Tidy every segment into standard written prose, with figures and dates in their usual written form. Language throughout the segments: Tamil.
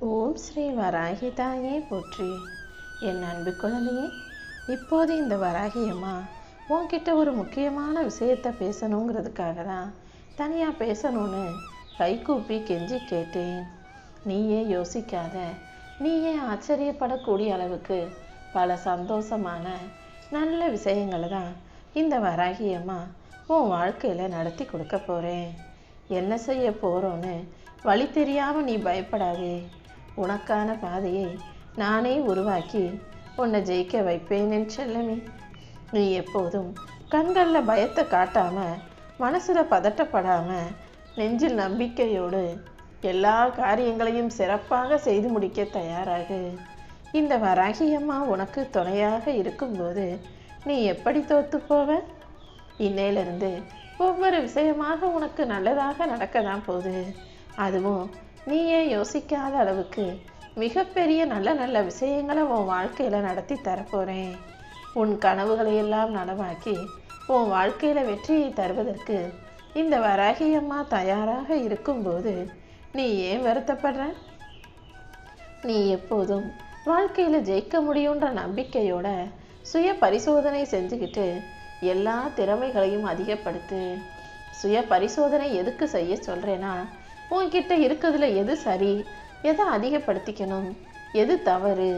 ஓம் ஸ்ரீ வராகி தாயே போற்றி. என் அன்பு குழந்தையே, இப்போது இந்த வராகி அம்மா உன்கிட்ட ஒரு முக்கியமான விஷயத்தை பேசணுங்கிறதுக்காக தான் தனியாக பேசணும்னு கைகூப்பி கெஞ்சி கேட்டேன். நீயே யோசிக்காத, நீயே ஆச்சரியப்படக்கூடிய அளவுக்கு பல சந்தோஷமான நல்ல விஷயங்களை தான் இந்த வராகி அம்மா உன் வாழ்க்கையில் நடத்தி கொடுக்க போகிறேன். என்ன செய்ய போகிறோன்னு வழி தெரியாமல் நீ பயப்படாதே. உனக்கான பாதையை நானே உருவாக்கி உன்னை ஜெயிக்க வைப்பேன் என் செல்லமே. நீ எப்போதும் கண்களில் பயத்தை காட்டாமல், மனசில் பதட்டப்படாமல், நெஞ்சில் நம்பிக்கையோடு எல்லா காரியங்களையும் சிறப்பாக செய்து முடிக்க தயாராகு. இந்த வராகி அம்மா உனக்கு துணையாக இருக்கும்போது நீ எப்படி தோற்று போவ? இன்னையிலிருந்து ஒவ்வொரு விஷயமாக உனக்கு நல்லதாக நடக்க தான் போகுது. அதுவும் நீயே யோசிக்காத அளவுக்கு மிகப்பெரிய நல்ல நல்ல விஷயங்களை உன் வாழ்க்கையில் நடத்தி தரப்போகிறேன். உன் கனவுகளை எல்லாம் நனவாக்கி உன் வாழ்க்கையில் வெற்றியை தருவதற்கு இந்த வராகி அம்மா தயாராக இருக்கும்போது நீ ஏன் வருத்தப்படுற? நீ எப்போதும் வாழ்க்கையில் ஜெயிக்க முடியுன்ற நம்பிக்கையோட சுய பரிசோதனை செஞ்சுக்கிட்டு எல்லா திறமைகளையும் அதிகப்படுத்து. சுய பரிசோதனை எதுக்கு செய்ய சொல்கிறேன்னா, உன்கிட்ட இருக்கிறதுல எது சரி, எதை அதிகப்படுத்திக்கணும், எது தவறு,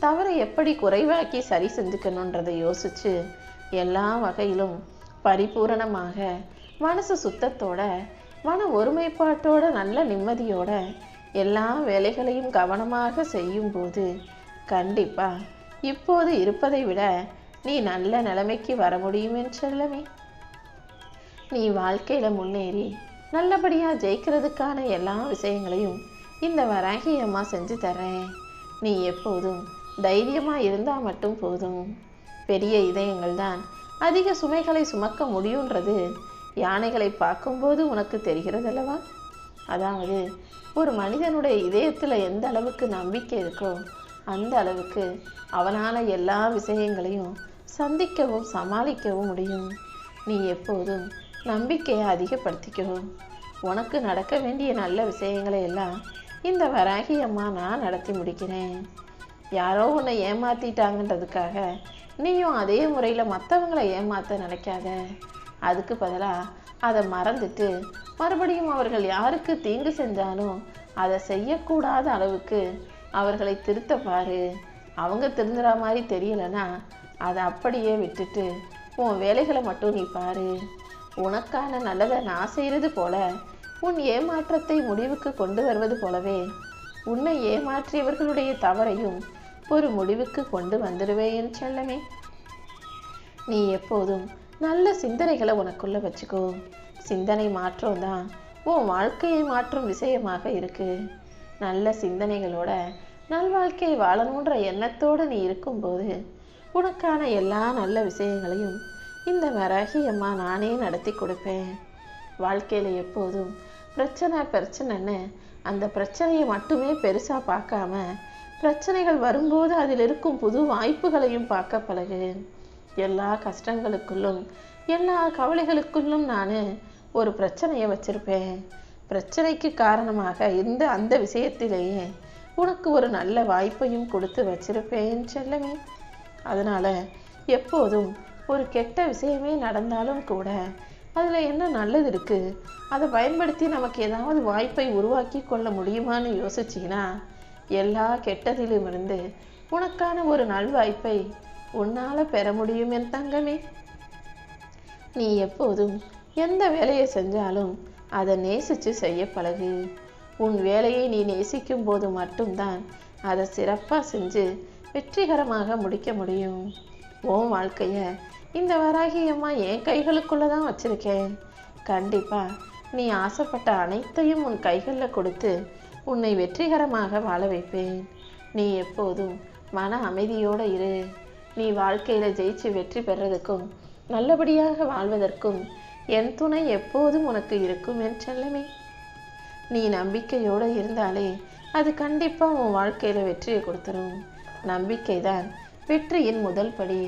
தவறை எப்படி குறைவாக்கி சரி செஞ்சுக்கணுன்றதை யோசிச்சு எல்லா வகையிலும் பரிபூரணமாக மனசு சுத்தத்தோட, மன ஒருமைப்பாட்டோட, நல்ல நிம்மதியோட எல்லா வேலைகளையும் கவனமாக செய்யும்போது கண்டிப்பா இப்போது இருப்பதை விட நீ நல்ல நிலைமைக்கு வர முடியும் என்று சொல்லவே. நீ வாழ்க்கையில் முன்னேறி நல்லபடியாக ஜெயிக்கிறதுக்கான எல்லா விஷயங்களையும் இந்த வராகி அம்மா செஞ்சு தரேன். நீ எப்போதும் தைரியமாக இருந்தால் மட்டும் போதும். பெரிய இதயங்கள் தான் அதிக சுமைகளை சுமக்க முடியுன்றது யானைகளை பார்க்கும்போது உனக்கு தெரிகிறதல்லவா? அதாவது ஒரு மனிதனுடைய இதயத்தில் எந்த அளவுக்கு நம்பிக்கை இருக்கோ அந்த அளவுக்கு அவனால் எல்லா விஷயங்களையும் சந்திக்கவும் சமாளிக்கவும் முடியும். நீ எப்போதும் நம்பிக்கையை அதிகப்படுத்திக்கவும். உனக்கு நடக்க வேண்டிய நல்ல விஷயங்களை எல்லாம் இந்த வராகி அம்மா நான் நடத்தி முடிக்கிறேன். யாரோ உன்னை ஏமாத்திட்டாங்கன்றதுக்காக நீயும் அதே முறையில் மற்றவங்களை ஏமாற்ற நினைக்காத. அதுக்கு பதிலாக அதை மறந்துட்டு மறுபடியும் அவர்கள் யாருக்கு தீங்கு செஞ்சாலும் அதை செய்யக்கூடாத அளவுக்கு அவர்களை திருத்த பாரு. அவங்க திருந்துற மாதிரி தெரியலைன்னா அதை அப்படியே விட்டுட்டு உன் வேலைகளை மட்டும் நீ பாரு. உனக்கான நல்லதை நான் செய்கிறது போல உன் ஏமாற்றத்தை முடிவுக்கு கொண்டு வருவது போலவே உன்னை ஏமாற்றியவர்களுடைய தவறையும் ஒரு முடிவுக்கு கொண்டு வந்துடுவேன் செல்லமே. நீ எப்போதும் நல்ல சிந்தனைகளை உனக்குள்ள வச்சுக்கோ. சிந்தனை மாற்றம் தான் உன் வாழ்க்கையை மாற்றும் விஷயமாக இருக்கு. நல்ல சிந்தனைகளோட நல்வாழ்க்கையை வாழணுன்ற எண்ணத்தோடு நீ இருக்கும்போது உனக்கான எல்லா நல்ல விஷயங்களையும் இந்த வராகி அம்மா நானே நடத்தி கொடுப்பேன். வாழ்க்கையில் எப்போதும் பிரச்சனைன்னு அந்த பிரச்சனையை மட்டுமே பெருசாக பார்க்காம, பிரச்சனைகள் வரும்போது அதில் இருக்கும் புது வாய்ப்புகளையும் பார்க்க பழகு. எல்லா கஷ்டங்களுக்குள்ளும் எல்லா கவலைகளுக்குள்ளும் நான் ஒரு பிரச்சனையை வச்சிருப்பேன். பிரச்சனைக்கு காரணமாக அந்த விஷயத்திலேயே உனக்கு ஒரு நல்ல வாய்ப்பையும் கொடுத்து வச்சிருப்பேன் செல்லமே. அதனால் எப்போதும் ஒரு கெட்ட விஷயமே நடந்தாலும் கூட அதில் என்ன நல்லது இருக்குது, அதை பயன்படுத்தி நமக்கு ஏதாவது வாய்ப்பை உருவாக்கி கொள்ள முடியுமான்னு யோசிச்சிங்கன்னா எல்லா கெட்டதிலும் இருந்து உனக்கான ஒரு நல்வாய்ப்பை உன்னால் பெற முடியும் என் தங்கமே. நீ எப்போதும் எந்த வேலையை செஞ்சாலும் அதை நேசித்து செய்ய பழகு. உன் வேலையை நீ நேசிக்கும் போது மட்டும்தான் அதை சிறப்பாக செஞ்சு வெற்றிகரமாக முடிக்க முடியும். உன் வாழ்க்கையை இந்த வராகி அம்மா என் கைகளுக்குள்ளே தான் வச்சுருக்கேன். கண்டிப்பாக நீ ஆசைப்பட்ட அனைத்தையும் உன் கைகளில் கொடுத்து உன்னை வெற்றிகரமாக வாழ வைப்பேன். நீ எப்போதும் மன அமைதியோடு இரு. நீ வாழ்க்கையில் ஜெயிச்சு வெற்றி பெறதுக்கும் நல்லபடியாக வாழ்வதற்கும் என் துணை எப்போதும் உனக்கு இருக்கும் என் செல்லமே. நீ நம்பிக்கையோடு இருந்தாலே அது கண்டிப்பாக உன் வாழ்க்கையில் வெற்றியை கொடுத்துரும். நம்பிக்கை தான் வெற்றியின் முதல் படி.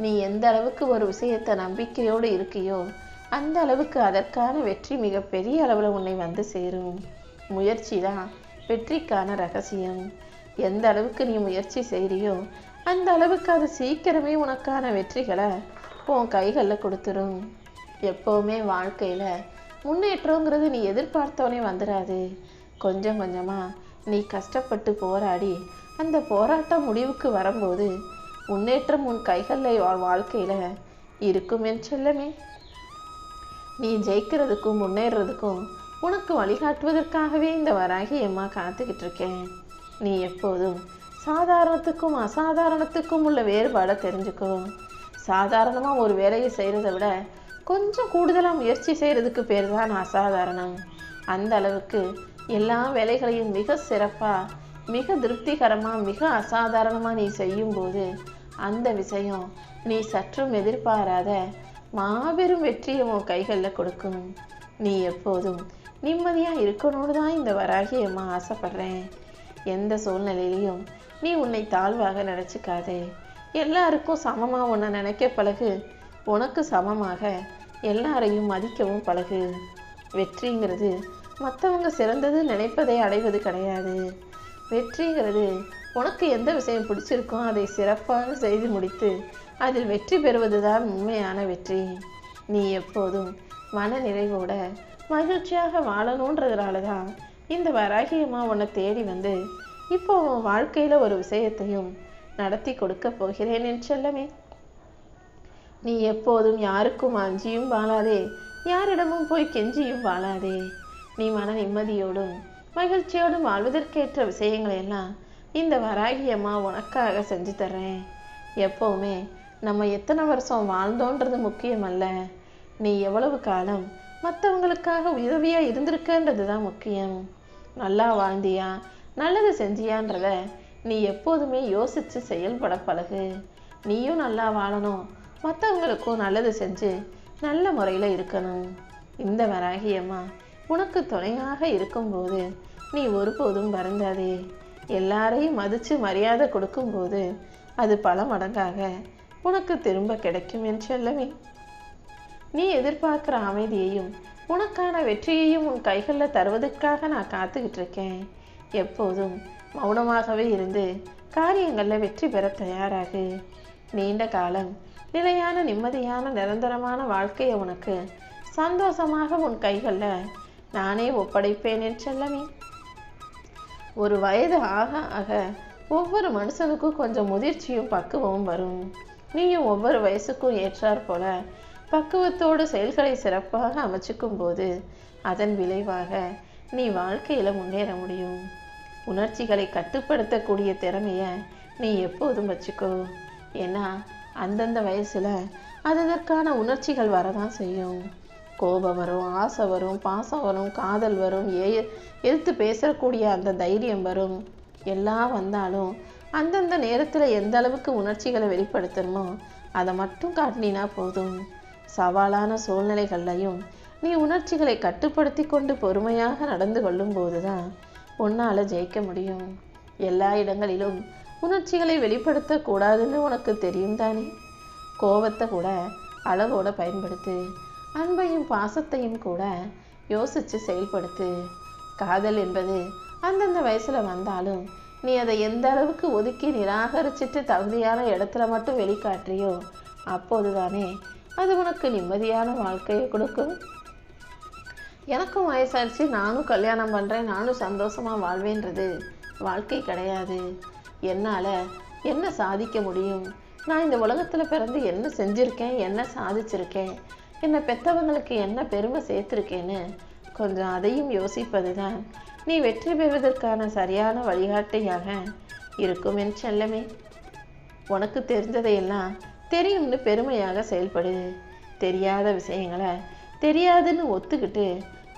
நீ எந்த அளவுக்கு ஒரு விஷயத்தை நம்பிக்கையோடு இருக்கியோ அந்த அளவுக்கு அதற்கான வெற்றி மிகப்பெரிய அளவில் உன்னை வந்து சேரும். முயற்சி தான் வெற்றிக்கான ரகசியம். எந்த அளவுக்கு நீ முயற்சி செய்றியோ அந்த அளவுக்கு அது சீக்கிரமே உனக்கான வெற்றிகளை உன் கைகளில் கொடுத்துரும். எப்போவுமே வாழ்க்கையில் முன்னேற்றங்கிறது நீ எதிர்பார்த்தோன்னே வந்துடாது. கொஞ்சம் கொஞ்சமாக நீ கஷ்டப்பட்டு போராடி அந்த போராட்டம் முடிவுக்கு வரும்போது முன்னேற்றம் உன் கைகளில் வாழ்க்கையில் இருக்கும் என் செல்லமே. நீ ஜெயிக்கிறதுக்கும் முன்னேறதுக்கும் உனக்கு வழிகாட்டுவதற்காகவே இந்த வராகி அம்மா காத்துக்கிட்டு இருக்கேன். நீ எப்போதும் சாதாரணத்துக்கும் அசாதாரணத்துக்கும் உள்ள வேறுபாடை தெரிஞ்சுக்கோ. சாதாரணமாக ஒரு வேலையை செய்கிறத விட கொஞ்சம் கூடுதலாக முயற்சி செய்கிறதுக்கு பேர் தான் அசாதாரணம். அந்த அளவுக்கு எல்லா வேலைகளையும் மிக சிறப்பாக, மிக திருப்திகரமாக, மிக அசாதாரணமாக நீ செய்யும்போது அந்த விஷயம் நீ சற்றும் எதிர்பாராத மாபெரும் வெற்றியை உன் கைகளில் கொடுக்கும். நீ எப்போதும் நிம்மதியாக இருக்கணும்னு தான் இந்த வராகி அம்மா ஆசைப்படுறேன். எந்த சூழ்நிலையிலையும் நீ உன்னை தாழ்வாக நினச்சிக்காதே. எல்லாருக்கும் சமமாக உன்னை நினைக்க பழகு. உனக்கு சமமாக எல்லாரையும் மதிக்கவும் பழகு. வெற்றிங்கிறது மற்றவங்க சிறந்தது நினைப்பதை அடைவது கிடையாது. வெற்றிங்கிறது உனக்கு எந்த விஷயம் பிடிச்சிருக்கோ அதை சிறப்பாக செய்து முடித்து அதில் வெற்றி பெறுவது தான் உண்மையான வெற்றி. நீ எப்போதும் மன நிறைவோட மகிழ்ச்சியாக வாழணுன்றதுனால தான் இந்த வராகி அம்மா உன்னை தேடி வந்து இப்போ உன் வாழ்க்கையில் ஒரு விஷயத்தையும் நடத்தி கொடுக்க போகிறேன் என் செல்லமே. நீ எப்போதும் யாருக்கும் அஞ்சியும் வாழாதே, யாரிடமும் போய் கெஞ்சியும் வாழாதே. நீ மன நிம்மதியோடும் மகிழ்ச்சியோடும் வாழ்வதற்கேற்ற விஷயங்களை எல்லாம் இந்த வராகி அம்மா உனக்காக செஞ்சு தர்றேன். எப்போவுமே நம்ம எத்தனை வருஷம் வாழ்ந்தோன்றது முக்கியம் அல்ல, நீ எவ்வளவு காலம் மற்றவங்களுக்காக உதவியாக இருந்திருக்கன்றது தான் முக்கியம். நல்லா வாழ்ந்தியா, நல்லது செஞ்சியான்றத நீ எப்போதுமே யோசித்து செயல்பட பழகு. நீயும் நல்லா வாழணும், மற்றவங்களுக்கும் நல்லது செஞ்சு நல்ல முறையில் இருக்கணும். இந்த வராகி அம்மா உனக்கு துணையாக இருக்கும்போது நீ ஒருபோதும் வருந்தாதே. எல்லாரையும் மதித்து மரியாதை கொடுக்கும்போது அது பல மடங்காக உனக்கு திரும்ப கிடைக்கும் என் செல்லமே. நீ எதிர்பார்க்குற அமைதியையும் உனக்கான வெற்றியையும் உன் கைகளில் தருவதற்காக நான் காத்துக்கிட்டு இருக்கேன். எப்போதும் மௌனமாகவே இருந்து காரியங்களில் வெற்றி பெற தயாராகு. நீண்ட காலம் நிலையான நிம்மதியான நிரந்தரமான வாழ்க்கையை உனக்கு சந்தோஷமாக உன் கைகளில் நானே ஒப்படைப்பேன் என் செல்லமே. ஒரு வயது ஆக ஆக ஒவ்வொரு மனுஷனுக்கும் கொஞ்சம் முதிர்ச்சியும் பக்குவமும் வரும். நீயும் ஒவ்வொரு வயசுக்கும் ஏற்றாற் போல பக்குவத்தோடு செயல்களை சிறப்பாக அமைச்சிக்கும் போது அதன் விளைவாக நீ வாழ்க்கையில் முன்னேற முடியும். உணர்ச்சிகளை கட்டுப்படுத்தக்கூடிய திறமையை நீ எப்போதும் வச்சுக்கோ. ஏன்னா அந்தந்த வயசில் அதற்கான உணர்ச்சிகள் வரதான் செய்யும். கோபம் வரும், ஆசை வரும், பாசம் வரும், காதல் வரும், எதிர்த்து பேசக்கூடிய அந்த தைரியம் வரும். எல்லாம் வந்தாலும் அந்தந்த நேரத்தில் எந்த அளவுக்கு உணர்ச்சிகளை வெளிப்படுத்தணுமோ அதை மட்டும் காட்டினா போதும். சவாலான சூழ்நிலைகள்லையும் நீ உணர்ச்சிகளை கட்டுப்படுத்தி கொண்டு பொறுமையாக நடந்து கொள்ளும் போது தான் உன்னால் ஜெயிக்க முடியும். எல்லா இடங்களிலும் உணர்ச்சிகளை வெளிப்படுத்தக்கூடாதுன்னு உனக்கு தெரியும் தானே. கோபத்தை கூட அளவோடு பயன்படுத்து. அன்பையும் பாசத்தையும் கூட யோசித்து செயல்படுத்து. காதல் என்பது அந்தந்த வயசில் வந்தாலும் நீ அதை எந்த அளவுக்கு ஒதுக்கி நிராகரிச்சிட்டு தகுதியான இடத்துல மட்டும் வெளிக்காட்டுறியோ அப்போது தானே அது உனக்கு நிம்மதியான வாழ்க்கையை கொடுக்கும். எனக்கும் வயசாச்சு, நானும் கல்யாணம் பண்ணுறேன், நானும் சந்தோஷமாக வாழ்வேன்றது வாழ்க்கை கிடையாது. என்னால் என்ன சாதிக்க முடியும், நான் இந்த உலகத்தில் பிறந்து என்ன செஞ்சுருக்கேன், என்ன சாதிச்சிருக்கேன், என்னை பெற்றவங்களுக்கு என்ன பெருமை சேர்த்துருக்கேன்னு கொஞ்சம் அதையும் யோசிப்பது தான் நீ வெற்றி பெறுவதற்கான சரியான வழிகாட்டியாக இருக்கும் என் செல்லமே. உனக்கு தெரிஞ்சதையெல்லாம் தெரியும்னு பெருமையாக செயல்படு. தெரியாத விஷயங்களை தெரியாதுன்னு ஒத்துக்கிட்டு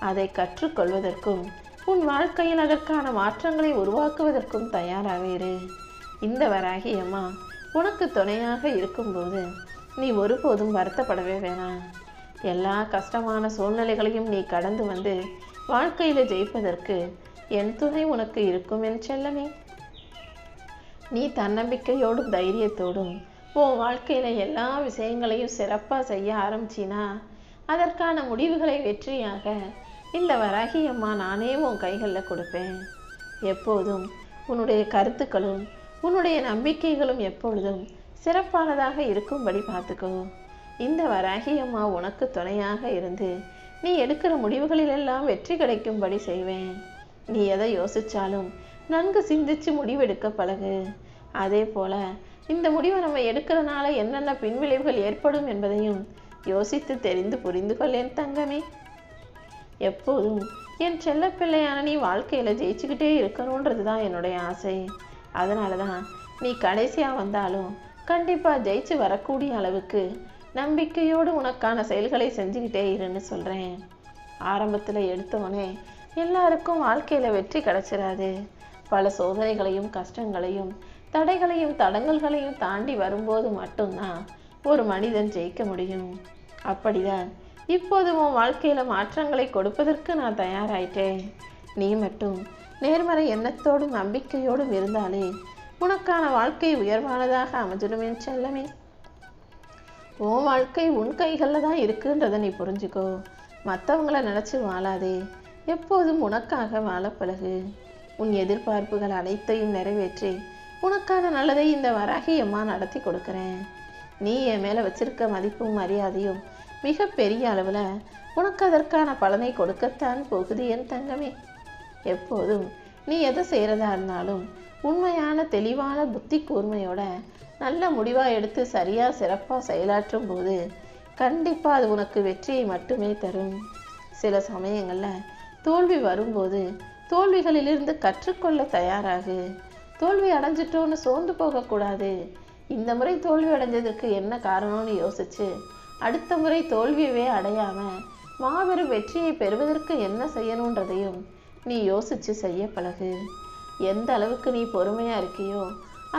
அதை கற்றுக்கொள்வதற்கும் உன் வாழ்க்கையில் அதற்கான மாற்றங்களை உருவாக்குவதற்கும் தயாராக இரு. இந்த வராகி அம்மா உனக்கு துணையாக இருக்கும்போது நீ ஒருபோதும் வருத்தப்படவே வேணாம். எல்லா கஷ்டமான சூழ்நிலைகளையும் நீ கடந்து வந்து வாழ்க்கையில் ஜெயிப்பதற்கு என் துணை உனக்கு இருக்கும் என் செல்லமே. நீ தன்னம்பிக்கையோடும் தைரியத்தோடும் உன் வாழ்க்கையில் எல்லா விஷயங்களையும் சிறப்பாக செய்ய ஆரம்பிச்சினா அதற்கான முடிவுகளை வெற்றியாக இந்த வராகி அம்மா நானே உன் கைகளில் கொடுப்பேன். எப்போதும் உன்னுடைய கருத்துக்களும் உன்னுடைய நம்பிக்கைகளும் எப்பொழுதும் சிறப்பானதாக இருக்கும்படி பார்த்துக்கோ. இந்த வராகி அம்மா உனக்கு துணையாக இருந்து நீ எடுக்கிற முடிவுகளிலெல்லாம் வெற்றி கிடைக்கும்படி செய்வேன். நீ எதை யோசிச்சாலும் நன்கு சிந்திச்சு முடிவெடுக்க பழகு. அதே போல இந்த முடிவை நம்ம எடுக்கிறனால என்னென்ன பின்விளைவுகள் ஏற்படும் என்பதையும் யோசித்து தெரிந்து புரிந்து கொள் என் தங்கமே. எப்போதும் என் செல்லப்பிள்ளையான நீ வாழ்க்கையில ஜெயிச்சுக்கிட்டே இருக்கணுன்றது தான் என்னுடைய ஆசை. அதனால தான் நீ கடைசியா வந்தாலும் கண்டிப்பா ஜெயிச்சு வரக்கூடிய அளவுக்கு நம்பிக்கையோடு உனக்கான செயல்களை செஞ்சுக்கிட்டே இருன்னு சொல்றேன். ஆரம்பத்துல எடுத்தவனே எல்லாருக்கும் வாழ்க்கையில வெற்றி கிடைச்சிடாது. பல சோதனைகளையும் கஷ்டங்களையும் தடைகளையும் தடங்கல்களையும் தாண்டி வரும்போது மட்டும்தான் ஒரு மனிதன் ஜெயிக்க முடியும். அப்படிதான் இப்போது உன் வாழ்க்கையில மாற்றங்களை கொடுப்பதற்கு நான் தயாராயிட்டேன். நீ மட்டும் நேர்மறை எண்ணத்தோடும் நம்பிக்கையோடும் இருந்தாலே உனக்கான வாழ்க்கை உயர்வானதாக அமைஞ்சிடும் என் செல்லமே. உன் வாழ்க்கை உன் கைகளில் தான் இருக்குன்றதை நீ புரிஞ்சுக்கோ. மற்றவங்கள நினச்சி வாழாதே. எப்போதும் உனக்காக வாழ பழகு. உன் எதிர்பார்ப்புகள் அனைத்தையும் நிறைவேற்றி உனக்கான நல்லதை இந்த வராகி அம்மா நடத்தி கொடுக்குறேன். நீ என் மேலே வச்சிருக்க மதிப்பும் மரியாதையும் மிக பெரிய அளவில் உனக்கு அதற்கான பலனை கொடுக்கத்தான் போகுது என் தங்கமே. எப்போதும் நீ எதை செய்கிறதா இருந்தாலும் உண்மையான தெளிவான புத்தி கூர்மையோட நல்ல முடிவாக எடுத்து சரியாக சிறப்பாக செயலாற்றும் போது கண்டிப்பாக அது உனக்கு வெற்றியை மட்டுமே தரும். சில சமயங்களில் தோல்வி வரும்போது தோல்விகளிலிருந்து கற்றுக்கொள்ள தயாராகு. தோல்வி அடைஞ்சிட்டோன்னு சோர்ந்து போகக்கூடாது. இந்த முறை தோல்வி அடைஞ்சதற்கு என்ன காரணம்னு யோசிச்சு அடுத்த முறை தோல்வியவே அடையாம மாபெரும் வெற்றியை பெறுவதற்கு என்ன செய்யணுன்றதையும் நீ யோசிச்சு செய்ய பழகு. எந்த அளவுக்கு நீ பொறுமையா இருக்கியோ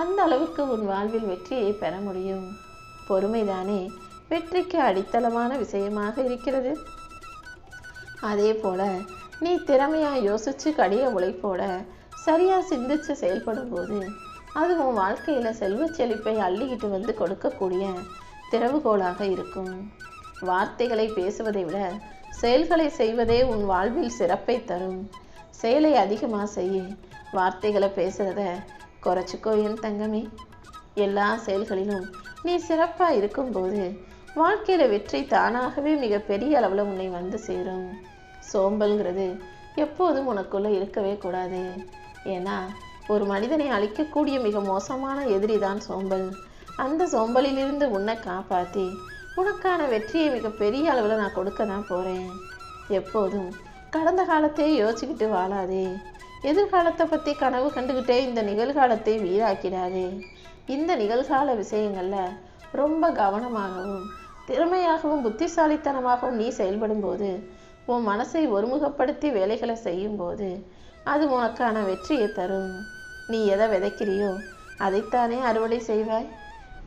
அந்த அளவுக்கு உன் வாழ்வில் வெற்றியை பெற முடியும். பொறுமைதானே வெற்றிக்கு அடித்தளமான விஷயமாக இருக்கிறது. அதே போல நீ திறமையா யோசிச்சு கடிய உழைப்போட சரியா சிந்திச்சு செயல்படும் போது அது உன் வாழ்க்கையில செல்வ செழிப்பை அள்ளிக்கிட்டு வந்து கொடுக்கக்கூடிய திறவுகோலாக இருக்கும். வார்த்தைகளை பேசுவதை விட செயல்களை செய்வதே உன் வாழ்வில் சிறப்பை தரும். செயலை அதிகமா செய்ய, வார்த்தைகளை பேசுறத குறைச்சிக்கோ என் தங்கமே. எல்லா செயல்களிலும் நீ சிறப்பா இருக்கும்போது வாழ்க்கையில வெற்றி தானாகவே மிக பெரிய அளவுல உன்னை வந்து சேரும். சோம்பல்ங்கிறது எப்போதும் உனக்குள்ள இருக்கவே கூடாது. ஏன்னா ஒரு மனிதனை அழிக்கக்கூடிய மிக மோசமான எதிரிதான் சோம்பல். அந்த சோம்பலிலிருந்து உன்னை காப்பாற்றி உனக்கான வெற்றியை மிக பெரிய அளவில் நான் கொடுக்க தான் போகிறேன். எப்போதும் கடந்த காலத்தையே யோசிச்சுக்கிட்டு வாழாதே. எதிர்காலத்தை பற்றி கனவு கண்டுக்கிட்டே இந்த நிகழ்காலத்தை வீணாக்கிடாதே. இந்த நிகழ்கால விஷயங்களில் ரொம்ப கவனமாகவும் திறமையாகவும் புத்திசாலித்தனமாகவும் நீ செயல்படும் போது உன் மனசை ஒருமுகப்படுத்தி வேலைகளை செய்யும்போது அது உனக்கான வெற்றியை தரும். நீ எதை விதைக்கிறியோ அதைத்தானே அறுவடை செய்வாய்.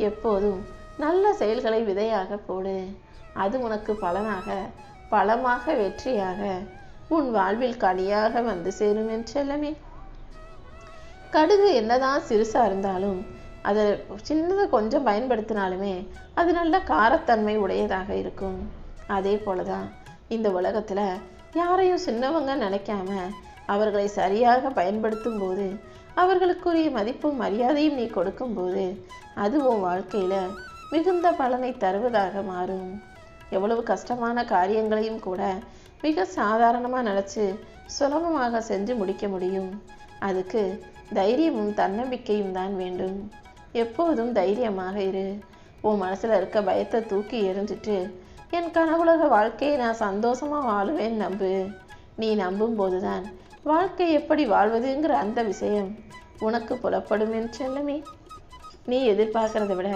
எப்போதும் நல்ல செயல்களை விதையாக போடு. அது உனக்கு பலனாக பலமாக வெற்றியாக உன் வாழ்வில் கனியாக வந்து சேரும் என் செல்லமே. கடுகு என்னதான் சிறுசா இருந்தாலும் அதை சின்னதை கொஞ்சம் பயன்படுத்தினாலுமே அது நல்ல காரத்தன்மை உடையதாக இருக்கும். அதே போலதான் இந்த உலகத்துல யாரையும் சின்னவங்க நினைக்காம அவர்களை சரியாக பயன்படுத்தும் போது அவர்களுக்குரிய மதிப்பும் மரியாதையும் நீ கொடுக்கும்போது அது உன் வாழ்க்கையில மிகுந்த பலனை தருவதாக மாறும். எவ்வளவு கஷ்டமான காரியங்களையும் கூட மிக சாதாரணமாக நினச்சி சுலபமாக செஞ்சு முடிக்க முடியும். அதுக்கு தைரியமும் தன்னம்பிக்கையும் தான் வேண்டும். எப்போதும் தைரியமாக இரு. உன் மனசில் இருக்க பயத்தை தூக்கி எறிஞ்சிட்டு என் கனவுலக வாழ்க்கையை நான் சந்தோஷமாக வாழுவேன் நம்பு. நீ நம்பும் போதுதான் வாழ்க்கை எப்படி வாழ்வதுங்கிற அந்த விஷயம் உனக்கு புலப்படும் என் செல்லமே. நீ எதிர்பார்க்கிறத விட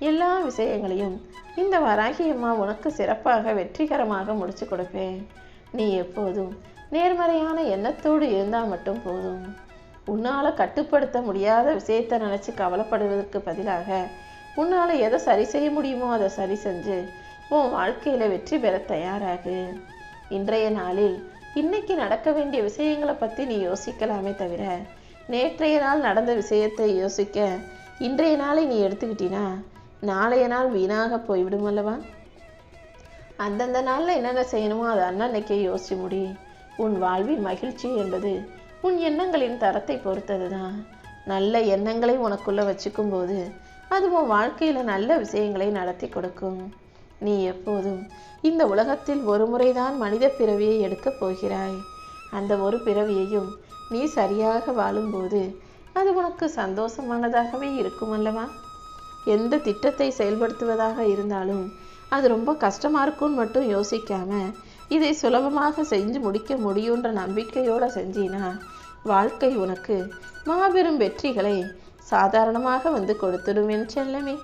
எல்லா விஷயங்களையும் இந்த வராகி அம்மா உனக்கு சிறப்பாக வெற்றிகரமாக முடிச்சு கொடுப்பேன். நீ எப்போதும் நேர்மறையான எண்ணத்தோடு இருந்தால் மட்டும் போதும். உன்னால் கட்டுப்படுத்த முடியாத விஷயத்தை நினச்சி கவலைப்படுவதற்கு பதிலாக உன்னால் எதை சரி செய்ய முடியுமோ அதை சரி செஞ்சு உன் வாழ்க்கையில் வெற்றி பெற தயாராகு. இன்றைய நாளில் இன்னைக்கு நடக்க வேண்டிய விஷயங்களை பற்றி நீ யோசிக்கலாமே தவிர நேற்றைய நாள் நடந்த விஷயத்தை யோசிக்க இன்றைய நாளை நீ எடுத்துக்கிட்டினா நாளைய நாள் வீணாக போய்விடும் அல்லவா? அந்தந்த நாளில் என்னென்ன செய்யணுமோ அதை அன்னன்னைக்கே யோசிச்சு முடி. உன் வாழ்வின் மகிழ்ச்சி என்பது உன் எண்ணங்களின் தரத்தை பொறுத்தது தான். நல்ல எண்ணங்களை உனக்குள்ள வச்சுக்கும் போது அது உன் வாழ்க்கையில நல்ல விஷயங்களை நடத்தி கொடுக்கும். நீ எப்போதும் இந்த உலகத்தில் ஒரு முறைதான் மனித பிறவியை எடுக்கப் போகிறாய். அந்த ஒரு பிறவியையும் நீ சரியாக வாழும்போது அது உனக்கு சந்தோஷமானதாகவே இருக்கும் அல்லவா? எந்த திட்டத்தை செயல்படுத்துவதாக இருந்தாலும் அது ரொம்ப கஷ்டமா இருக்கும்னு மட்டும் யோசிக்காம இதை சுலபமாக செஞ்சு முடிக்க முடியுன்ற நம்பிக்கையோட செஞ்சினா வாழ்க்கை உனக்கு மாபெரும் வெற்றிகளை சாதாரணமாக வந்து கொடுத்துடும் என் செல்லமே.